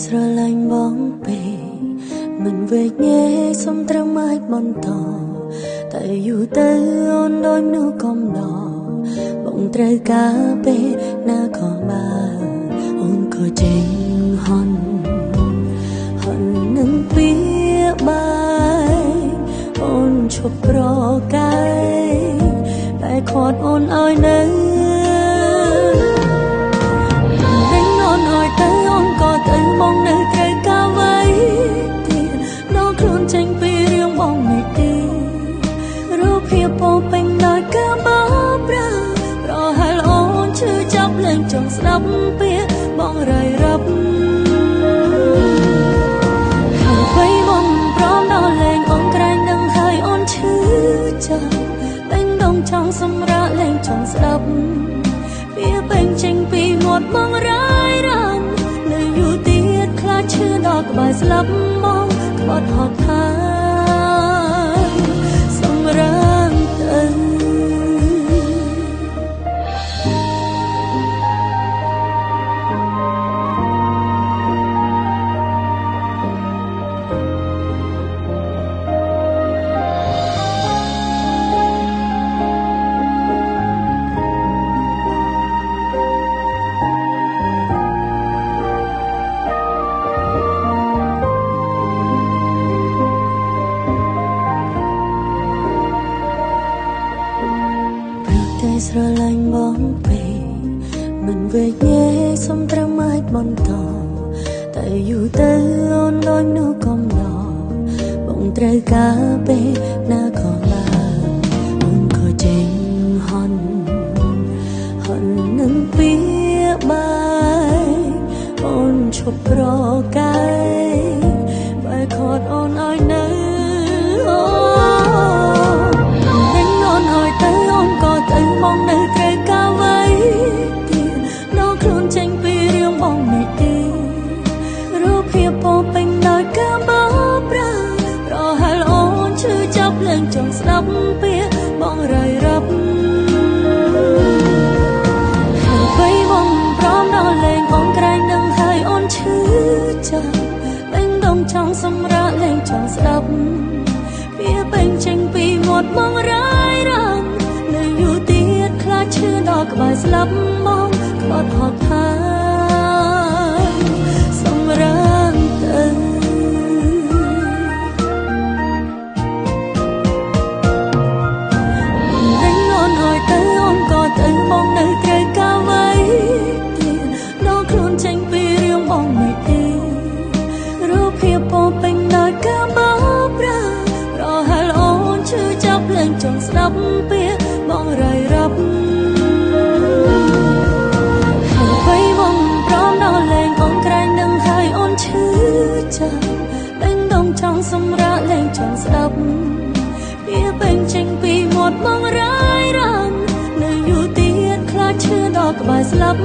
ស្រឡាញ់បងពេកមិនវេកញែកសុំត្រឹមអាចបន្តតែយូរទៅអូនដូចមនុស្សកំដរបងត្រូវការពេលណាខំបានអូនក៏ចេញហន់នឹងពីបាយអូនឈប់ប្រកាយតែខាត់អូនឲ្យនៅបងនៅត្រូវការໄว้ទៀតដល់ខ្លួនចេញពីរឿងបងមិនទេរូបភាពពោពេញដោយការបោកប្រាស់ប្រហែលអូនឈឺចាប់លែងចង់ស្ដាប់ពាក្យបងរាយរាប់ហើយបងព្រមដល់លែងអូនក្រែងដឹងហើយអូនឈឺចាប់ពេញដងចង់សម្រាប់លែងចង់ស្ដាប់វាពេញចេញពីមាត់បងរាយរាប់ឈឺដល់ក្បែរស្លាប់មកខ្វត់ហត់ហើយសម្រាប់ទៅស្រឡាញ់បងពេកមិនវេកញែកសុំត្រឹមអាចបន្តតែយូរទៅអូនដូចមនុស្សកំដរបងត្រូវការពេលណាខំបានអូនក៏ចេញហន់នឹងពីបាយអូនឈប់ប្រកាយបើខាត់អូនឲ្យនៅបងនៅត្រូវការໄว้ទៀតដល់ខ្លួនចេញពីរឿងបងមិនទេរូបភាពពោពេញដោយការបោកប្រាស់ប្រហែលអូនឈឺចាប់លែងចង់ស្ដាប់ពាក្យបងរាយរាប់ហើយបងព្រមដល់លែងអូនក្រែងដឹងហើយអូនឈឺចាប់ពេញដងចង់សម្រាប់លែងចង់ស្ដាប់វាពេញចេញពីមាត់បងរាយរាប់ឈឺដល់ក្បែរស្លាប់មកខ្វត់ហត់ហើយសម្រាប់ទៅតែអូនឲ្យទៅអូនក៏ទៅបងនៅត្រូវការໄว้ទៀតដល់ខ្លួនចេញពីរឿងបងមិនទេរូបភាពពោពេញដោយការបោកប្រាស់ប្រហែលអូនឈឺចាប់លែងចង់ស្ដាប់ពាក្យបងរាយរាប់ពេញដងចង់សម្រាប់លែងចង់ស្ដាប់វាពេញចេញពីមាត់បងរាយរាប់នៅយូរទៀតខ្លាចឈឺដល់ក្បែរស្លាប់